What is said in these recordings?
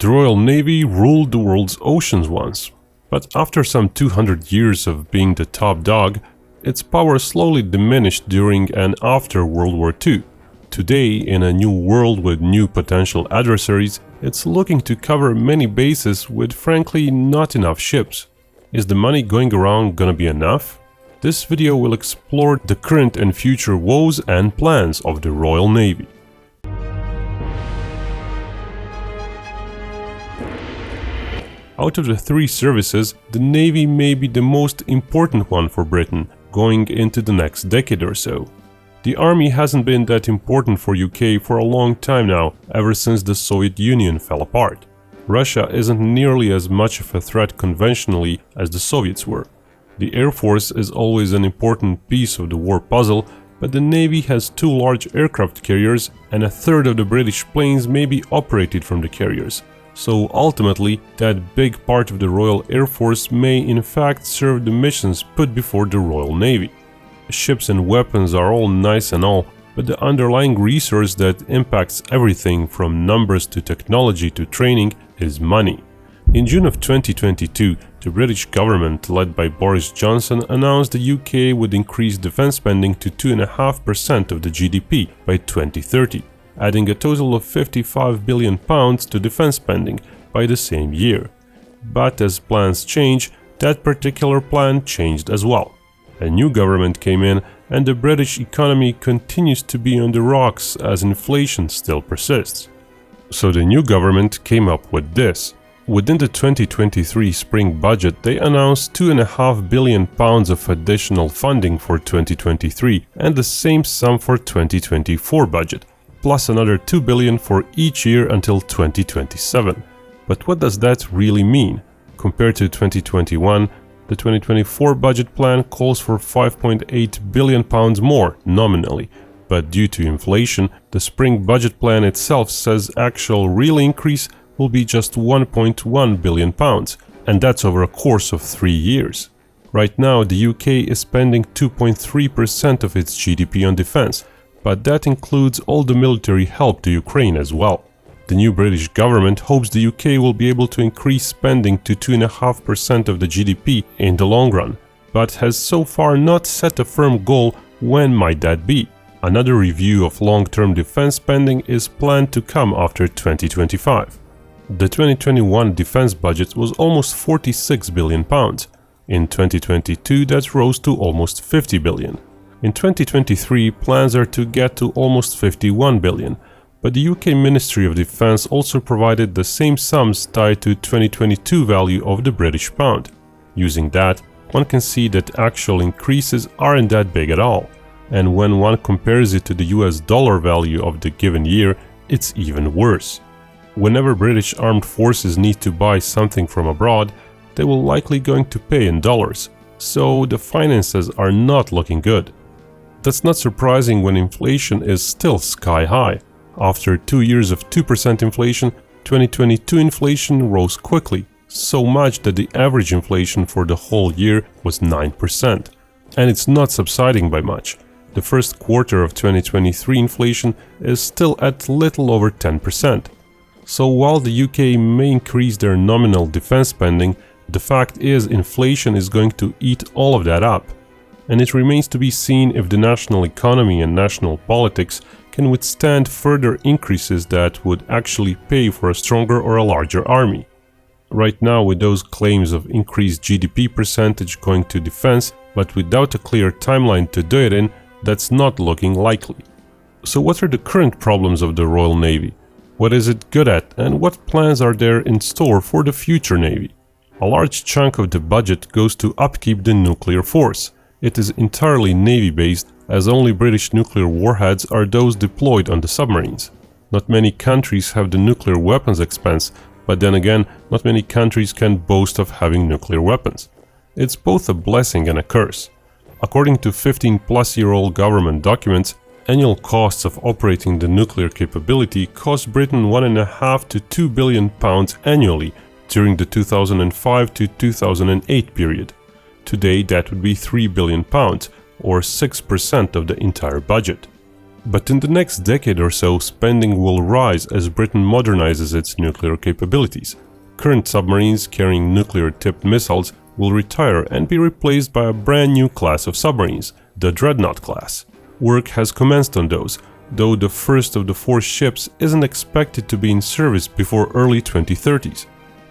The Royal Navy ruled the world's oceans once, but after some 200 years of being the top dog, its power slowly diminished during and after World War II. Today, in a new world with new potential adversaries, it's looking to cover many bases with frankly not enough ships. Is the money going around gonna be enough? This video will explore the current and future woes and plans of the Royal Navy. Out of the three services, the Navy may be the most important one for Britain going into the next decade or so. The Army hasn't been that important for UK for a long time now, ever since the Soviet Union fell apart. Russia isn't nearly as much of a threat conventionally as the Soviets were. The Air Force is always an important piece of the war puzzle, but the Navy has two large aircraft carriers and a third of the British planes may be operated from the carriers. So ultimately, that big part of the Royal Air Force may in fact serve the missions put before the Royal Navy. Ships and weapons are all nice and all, but the underlying resource that impacts everything from numbers to technology to training is money. In June of 2022, the British government, led by Boris Johnson, announced the UK would increase defence spending to 2.5% of the GDP by 2030. Adding a total of £55 billion to defence spending by the same year. But as plans change, that particular plan changed as well. A new government came in and the British economy continues to be on the rocks as inflation still persists. So the new government came up with this. Within the 2023 spring budget, they announced £2.5 billion of additional funding for 2023 and the same sum for 2024 budget. Plus another $2 billion for each year until 2027. But what does that really mean? Compared to 2021, the 2024 budget plan calls for £5.8 billion more nominally, but due to inflation, the spring budget plan itself says actual real increase will be just £1.1 billion, and that's over a course of 3 years. Right now, the UK is spending 2.3% of its GDP on defense, but that includes all the military help to Ukraine as well. The new British government hopes the UK will be able to increase spending to 2.5% of the GDP in the long run, but has so far not set a firm goal. When might that be? Another review of long-term defense spending is planned to come after 2025. The 2021 defense budget was almost £46 billion. In 2022 that rose to almost £50 billion. In 2023, plans are to get to almost £51 billion, but the UK Ministry of Defence also provided the same sums tied to 2022 value of the British pound. Using that, one can see that actual increases aren't that big at all, and when one compares it to the US dollar value of the given year, it's even worse. Whenever British armed forces need to buy something from abroad, they will likely going to pay in dollars, so the finances are not looking good. That's not surprising when inflation is still sky high. After 2 years of 2% inflation, 2022 inflation rose quickly, so much that the average inflation for the whole year was 9%. And it's not subsiding by much. The first quarter of 2023 inflation is still at little over 10%. So while the UK may increase their nominal defense spending, the fact is inflation is going to eat all of that up. And it remains to be seen if the national economy and national politics can withstand further increases that would actually pay for a stronger or a larger army. Right now, with those claims of increased GDP percentage going to defense, but without a clear timeline to do it in, that's not looking likely. So what are the current problems of the Royal Navy? What is it good at, and what plans are there in store for the future Navy? A large chunk of the budget goes to upkeep the nuclear force. It is entirely Navy-based, as only British nuclear warheads are those deployed on the submarines. Not many countries have the nuclear weapons expense, but then again, not many countries can boast of having nuclear weapons. It's both a blessing and a curse. According to 15-plus-year-old government documents, annual costs of operating the nuclear capability cost Britain £1.5 to £2 billion annually during the 2005 to 2008 period. Today that would be £3 billion, or 6% of the entire budget. But in the next decade or so, spending will rise as Britain modernizes its nuclear capabilities. Current submarines carrying nuclear-tipped missiles will retire and be replaced by a brand new class of submarines, the Dreadnought class. Work has commenced on those, though the first of the 4 ships isn't expected to be in service before early 2030s.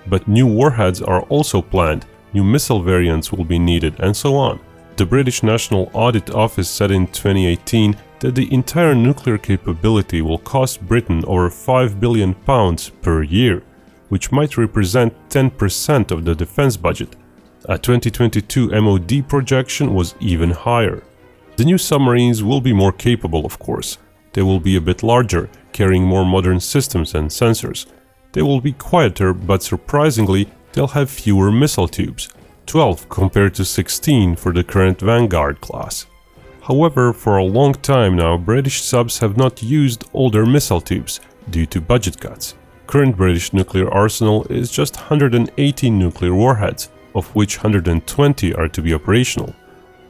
But new warheads are also planned, new missile variants will be needed, and so on. The British National Audit Office said in 2018 that the entire nuclear capability will cost Britain over £5 billion per year, which might represent 10% of the defense budget. A 2022 MOD projection was even higher. The new submarines will be more capable, of course. They will be a bit larger, carrying more modern systems and sensors. They will be quieter, but surprisingly, they'll have fewer missile tubes, 12 compared to 16 for the current Vanguard class. However, for a long time now, British subs have not used older missile tubes due to budget cuts. Current British nuclear arsenal is just 180 nuclear warheads, of which 120 are to be operational.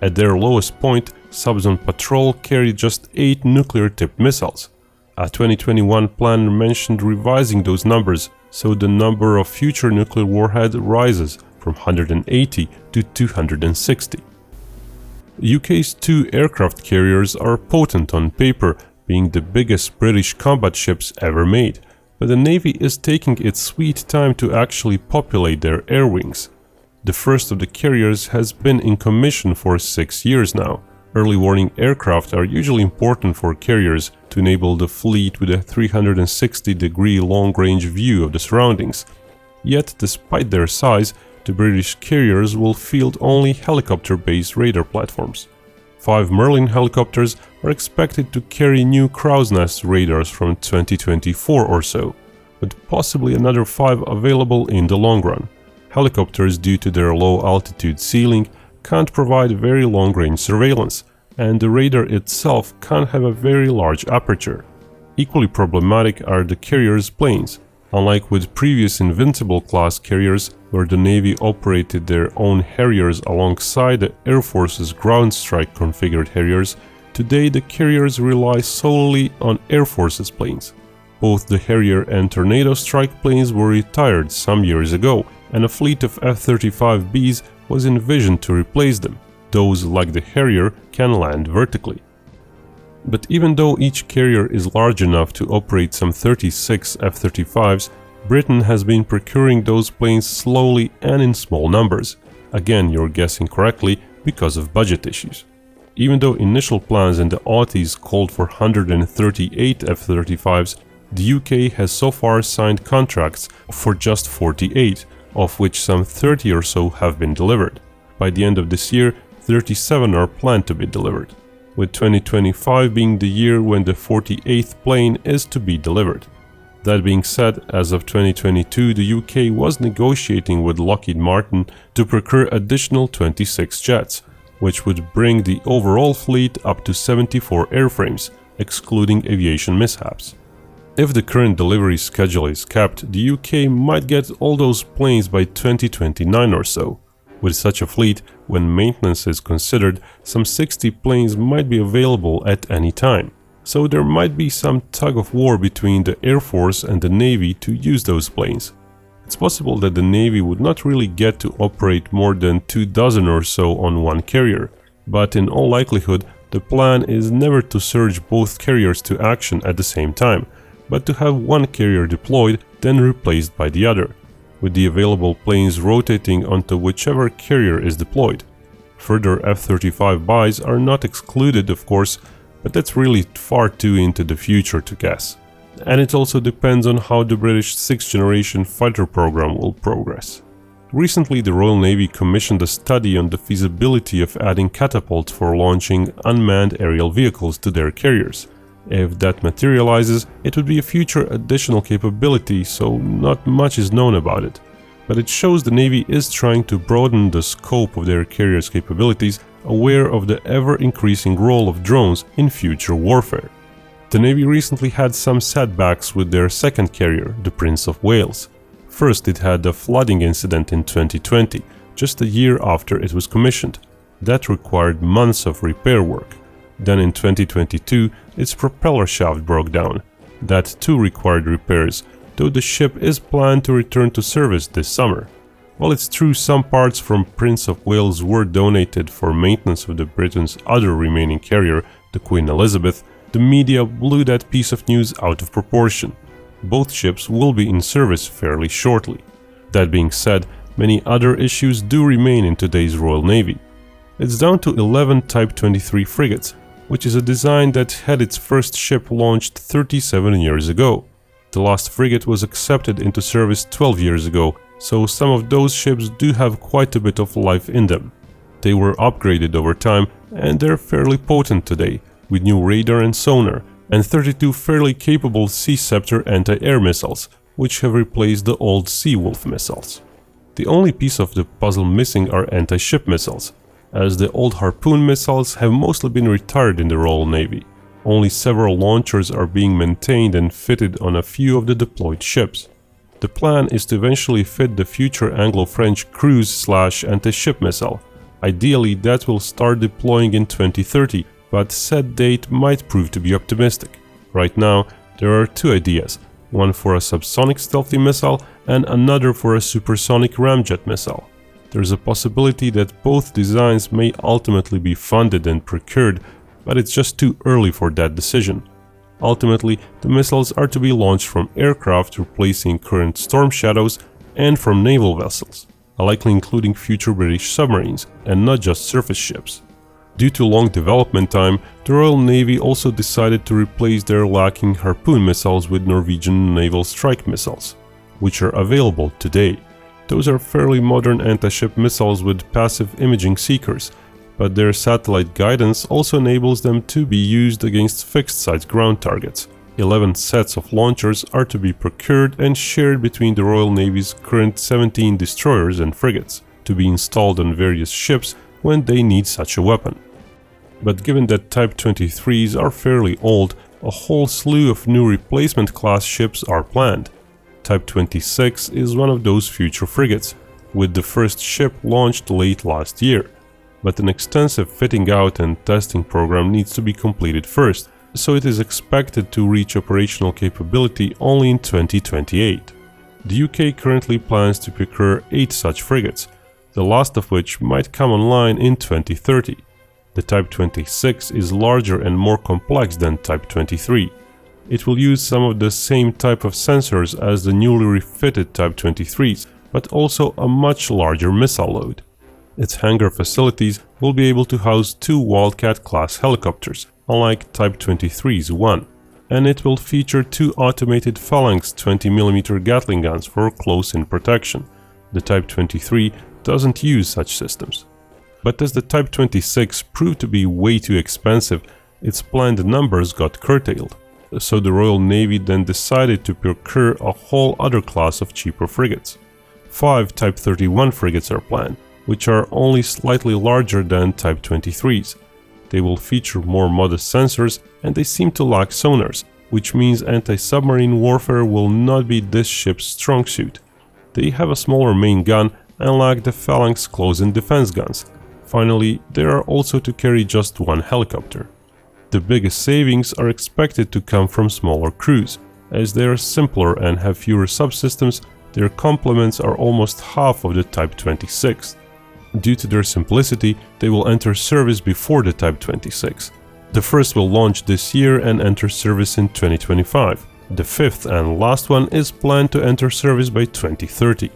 At their lowest point, subs on patrol carry just 8 nuclear-tipped missiles. A 2021 plan mentioned revising those numbers, so the number of future nuclear warheads rises from 180 to 260. The UK's 2 aircraft carriers are potent on paper, being the biggest British combat ships ever made, but the Navy is taking its sweet time to actually populate their air wings. The first of the carriers has been in commission for 6 years now. Early warning aircraft are usually important for carriers to enable the fleet with a 360-degree long-range view of the surroundings. Yet, despite their size, the British carriers will field only helicopter-based radar platforms. 5 Merlin helicopters are expected to carry new crow's nest radars from 2024 or so, with possibly another 5 available in the long run. Helicopters, due to their low altitude ceiling, can't provide very long-range surveillance, and the radar itself can't have a very large aperture. Equally problematic are the carriers' planes. Unlike with previous Invincible-class carriers, where the Navy operated their own Harriers alongside the Air Force's ground strike configured Harriers, today the carriers rely solely on Air Force's planes. Both the Harrier and Tornado strike planes were retired some years ago, and a fleet of F-35Bs was envisioned to replace them. Those, like the Harrier, can land vertically. But even though each carrier is large enough to operate some 36 F-35s, Britain has been procuring those planes slowly and in small numbers. Again, you're guessing correctly, because of budget issues. Even though initial plans in the aughties called for 138 F-35s, the UK has so far signed contracts for just 48, of which some 30 or so have been delivered. By the end of this year, 37 are planned to be delivered, with 2025 being the year when the 48th plane is to be delivered. That being said, as of 2022, the UK was negotiating with Lockheed Martin to procure additional 26 jets, which would bring the overall fleet up to 74 airframes, excluding aviation mishaps. If the current delivery schedule is kept, the UK might get all those planes by 2029 or so. With such a fleet, when maintenance is considered, some 60 planes might be available at any time. So there might be some tug of war between the Air Force and the Navy to use those planes. It's possible that the Navy would not really get to operate more than 24 or so on one carrier, but in all likelihood, the plan is never to surge both carriers to action at the same time, but to have one carrier deployed, then replaced by the other, with the available planes rotating onto whichever carrier is deployed. Further F-35 buys are not excluded, of course, but that's really far too into the future to guess. And it also depends on how the British 6th generation fighter program will progress. Recently, the Royal Navy commissioned a study on the feasibility of adding catapults for launching unmanned aerial vehicles to their carriers. If that materializes, it would be a future additional capability, so not much is known about it. But it shows the Navy is trying to broaden the scope of their carriers' capabilities, aware of the ever-increasing role of drones in future warfare. The Navy recently had some setbacks with their second carrier, the Prince of Wales. First, it had a flooding incident in 2020, just a year after it was commissioned. That required months of repair work. Then in 2022, its propeller shaft broke down. That too required repairs, though the ship is planned to return to service this summer. While it's true some parts from Prince of Wales were donated for maintenance of the Britain's other remaining carrier, the Queen Elizabeth, the media blew that piece of news out of proportion. Both ships will be in service fairly shortly. That being said, many other issues do remain in today's Royal Navy. It's down to 11 Type 23 frigates, which is a design that had its first ship launched 37 years ago. The last frigate was accepted into service 12 years ago, so some of those ships do have quite a bit of life in them. They were upgraded over time and they're fairly potent today, with new radar and sonar, and 32 fairly capable Sea Scepter anti-air missiles, which have replaced the old Seawolf missiles. The only piece of the puzzle missing are anti-ship missiles, as the old Harpoon missiles have mostly been retired in the Royal Navy. Only several launchers are being maintained and fitted on a few of the deployed ships. The plan is to eventually fit the future Anglo-French cruise/anti-ship missile. Ideally, that will start deploying in 2030, but said date might prove to be optimistic. Right now, there are two ideas, one for a subsonic stealthy missile and another for a supersonic ramjet missile. There's a possibility that both designs may ultimately be funded and procured, but it's just too early for that decision. Ultimately, the missiles are to be launched from aircraft replacing current Storm Shadows and from naval vessels, likely including future British submarines and not just surface ships. Due to long development time, the Royal Navy also decided to replace their lacking Harpoon missiles with Norwegian Naval Strike missiles, which are available today. Those are fairly modern anti-ship missiles with passive imaging seekers, but their satellite guidance also enables them to be used against fixed-site ground targets. 11 sets of launchers are to be procured and shared between the Royal Navy's current 17 destroyers and frigates, to be installed on various ships when they need such a weapon. But given that Type 23s are fairly old, a whole slew of new replacement class ships are planned. Type 26 is one of those future frigates, with the first ship launched late last year. But an extensive fitting out and testing program needs to be completed first, so it is expected to reach operational capability only in 2028. The UK currently plans to procure 8 such frigates, the last of which might come online in 2030. The Type 26 is larger and more complex than Type 23. It will use some of the same type of sensors as the newly refitted Type 23s, but also a much larger missile load. Its hangar facilities will be able to house 2 Wildcat-class helicopters, unlike Type 23's one, and it will feature 2 automated Phalanx 20mm Gatling guns for close-in protection. The Type 23 doesn't use such systems. But as the Type 26 proved to be way too expensive, its planned numbers got curtailed, so the Royal Navy then decided to procure a whole other class of cheaper frigates. 5 Type 31 frigates are planned, which are only slightly larger than Type 23s. They will feature more modest sensors and they seem to lack sonars, which means anti-submarine warfare will not be this ship's strong suit. They have a smaller main gun and lack the Phalanx close-in defense guns. Finally, they are also to carry just 1 helicopter. The biggest savings are expected to come from smaller crews. As they are simpler and have fewer subsystems, their complements are almost half of the Type 26. Due to their simplicity, they will enter service before the Type 26. The first will launch this year and enter service in 2025. The fifth and last one is planned to enter service by 2030.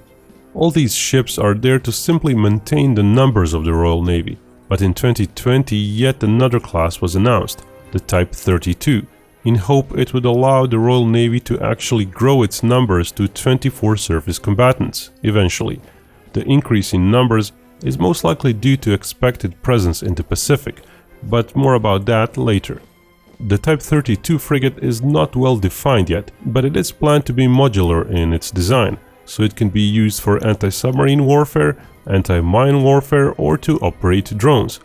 All these ships are there to simply maintain the numbers of the Royal Navy. But in 2020 yet another class was announced, the Type 32, in hope it would allow the Royal Navy to actually grow its numbers to 24 surface combatants, eventually. The increase in numbers is most likely due to expected presence in the Pacific, but more about that later. The Type 32 frigate is not well defined yet, but it is planned to be modular in its design, so it can be used for anti-submarine warfare, anti-mine warfare, or to operate drones.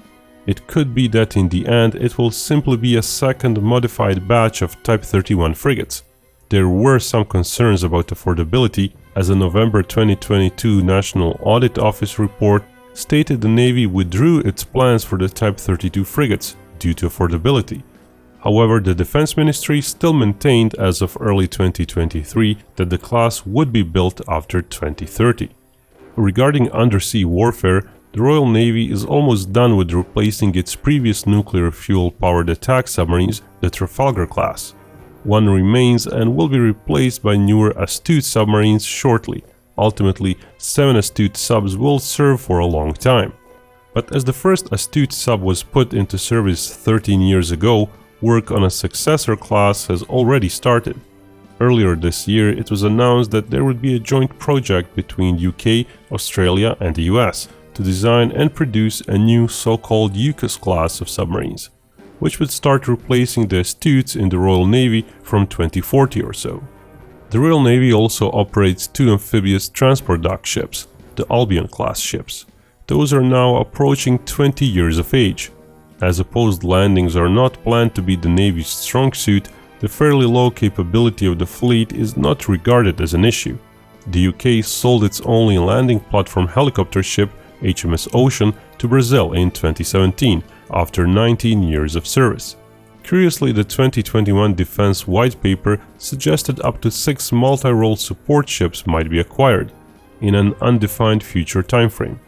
It could be that in the end it will simply be a second modified batch of Type 31 frigates. There were some concerns about affordability, as a November 2022 National Audit Office report stated the Navy withdrew its plans for the Type 32 frigates due to affordability. However, the Defense Ministry still maintained as of early 2023 that the class would be built after 2030. Regarding undersea warfare, the Royal Navy is almost done with replacing its previous nuclear fuel-powered attack submarines, the Trafalgar class. One remains and will be replaced by newer Astute submarines shortly. Ultimately, 7 Astute subs will serve for a long time. But as the first Astute sub was put into service 13 years ago, work on a successor class has already started. Earlier this year, it was announced that there would be a joint project between UK, Australia and the US to design and produce a new so-called UCAS class of submarines, which would start replacing the Astutes in the Royal Navy from 2040 or so. The Royal Navy also operates 2 amphibious transport dock ships, the Albion-class ships. Those are now approaching 20 years of age. As opposed landings are not planned to be the Navy's strong suit, the fairly low capability of the fleet is not regarded as an issue. The UK sold its only landing platform helicopter ship, HMS Ocean, to Brazil in 2017, after 19 years of service. Curiously, the 2021 Defense White Paper suggested up to 6 multi-role support ships might be acquired, in an undefined future timeframe.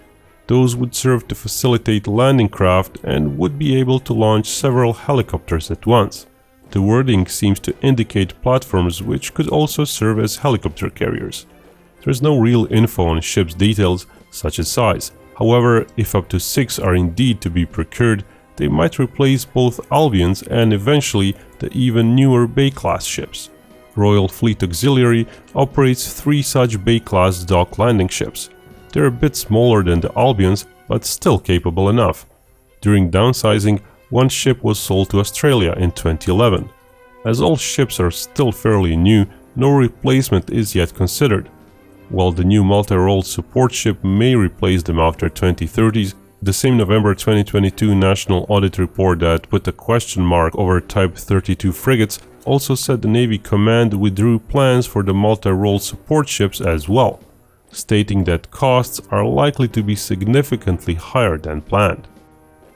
Those would serve to facilitate landing craft and would be able to launch several helicopters at once. The wording seems to indicate platforms which could also serve as helicopter carriers. There is no real info on ships' details, such as size. However, if up to 6 are indeed to be procured, they might replace both Albions and eventually the even newer Bay-class ships. Royal Fleet Auxiliary operates 3 such Bay-class dock landing ships. They're a bit smaller than the Albions, but still capable enough. During downsizing, one ship was sold to Australia in 2011. As all ships are still fairly new, no replacement is yet considered. While the new multi-role support ship may replace them after 2030s, the same November 2022 National Audit Report that put a question mark over Type 32 frigates also said the Navy Command withdrew plans for the multi-role support ships as well, stating that costs are likely to be significantly higher than planned.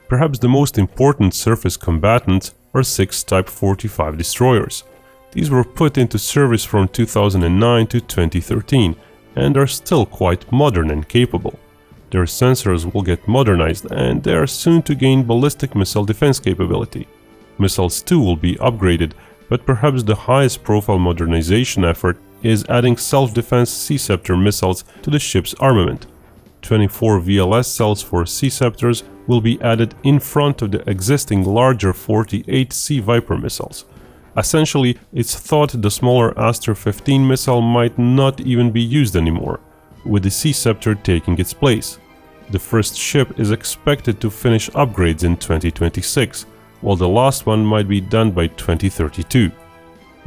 Perhaps the most important surface combatants are 6 Type 45 destroyers. These were put into service from 2009 to 2013 and are still quite modern and capable. Their sensors will get modernized and they are soon to gain ballistic missile defense capability. Missiles too will be upgraded, but perhaps the highest profile modernization effort is adding self-defense Sea Scepter missiles to the ship's armament. 24 VLS cells for Sea Scepters will be added in front of the existing larger 48 Sea Viper missiles. Essentially, it's thought the smaller Aster 15 missile might not even be used anymore, with the Sea Scepter taking its place. The first ship is expected to finish upgrades in 2026, while the last one might be done by 2032.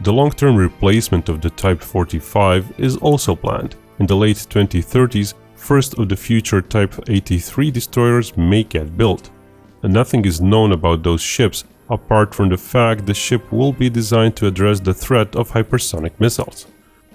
The long-term replacement of the Type 45 is also planned. In the late 2030s, first of the future Type 83 destroyers may get built. And nothing is known about those ships apart from the fact the ship will be designed to address the threat of hypersonic missiles.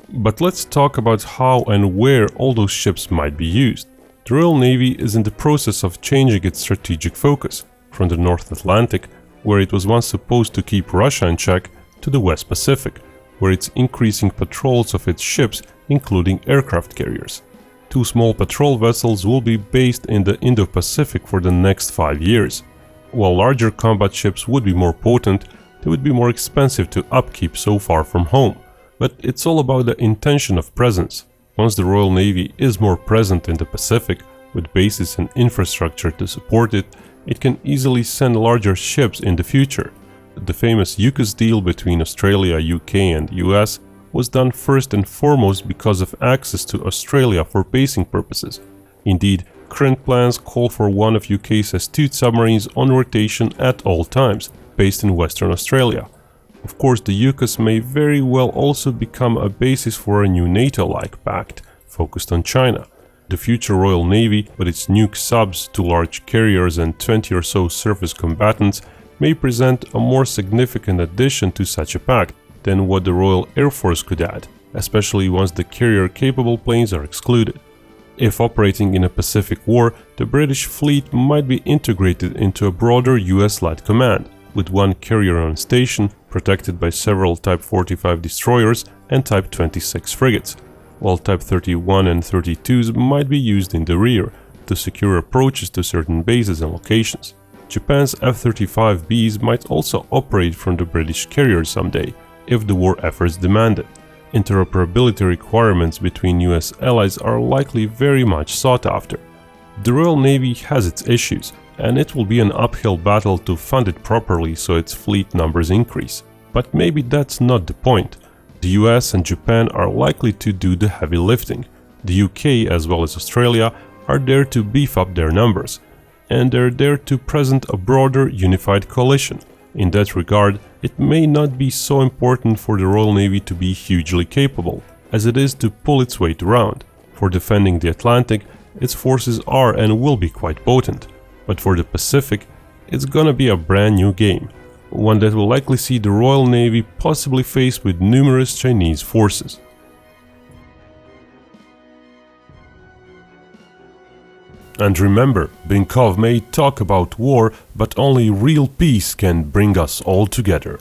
But let's talk about how and where all those ships might be used. The Royal Navy is in the process of changing its strategic focus from the North Atlantic, where it was once supposed to keep Russia in check, to the West Pacific, where it's increasing patrols of its ships, including aircraft carriers. 2 small patrol vessels will be based in the Indo-Pacific for the next 5 years. While larger combat ships would be more potent, they would be more expensive to upkeep so far from home. But it's all about the intention of presence. Once the Royal Navy is more present in the Pacific, with bases and infrastructure to support it, it can easily send larger ships in the future. The famous UCAS deal between Australia, UK and US was done first and foremost because of access to Australia for basing purposes. Indeed, current plans call for one of UK's Astute submarines on rotation at all times, based in Western Australia. Of course, the UCAS may very well also become a basis for a new NATO-like pact, focused on China. The future Royal Navy, with its nuke subs, 2 large carriers and 20 or so surface combatants, may present a more significant addition to such a pact than what the Royal Air Force could add, especially once the carrier-capable planes are excluded. If operating in a Pacific War, the British fleet might be integrated into a broader US-led command, with one carrier on station, protected by several Type 45 destroyers and Type 26 frigates, while Type 31 and 32s might be used in the rear to secure approaches to certain bases and locations. Japan's F-35Bs might also operate from the British carrier someday, if the war efforts demand it. Interoperability requirements between US allies are likely very much sought after. The Royal Navy has its issues, and it will be an uphill battle to fund it properly so its fleet numbers increase. But maybe that's not the point. The US and Japan are likely to do the heavy lifting. The UK as well as Australia are there to beef up their numbers, and they're there to present a broader unified coalition. In that regard, it may not be so important for the Royal Navy to be hugely capable, as it is to pull its weight around. For defending the Atlantic, its forces are and will be quite potent, but for the Pacific, it's gonna be a brand new game, one that will likely see the Royal Navy possibly faced with numerous Chinese forces. And remember, Binkov may talk about war, but only real peace can bring us all together.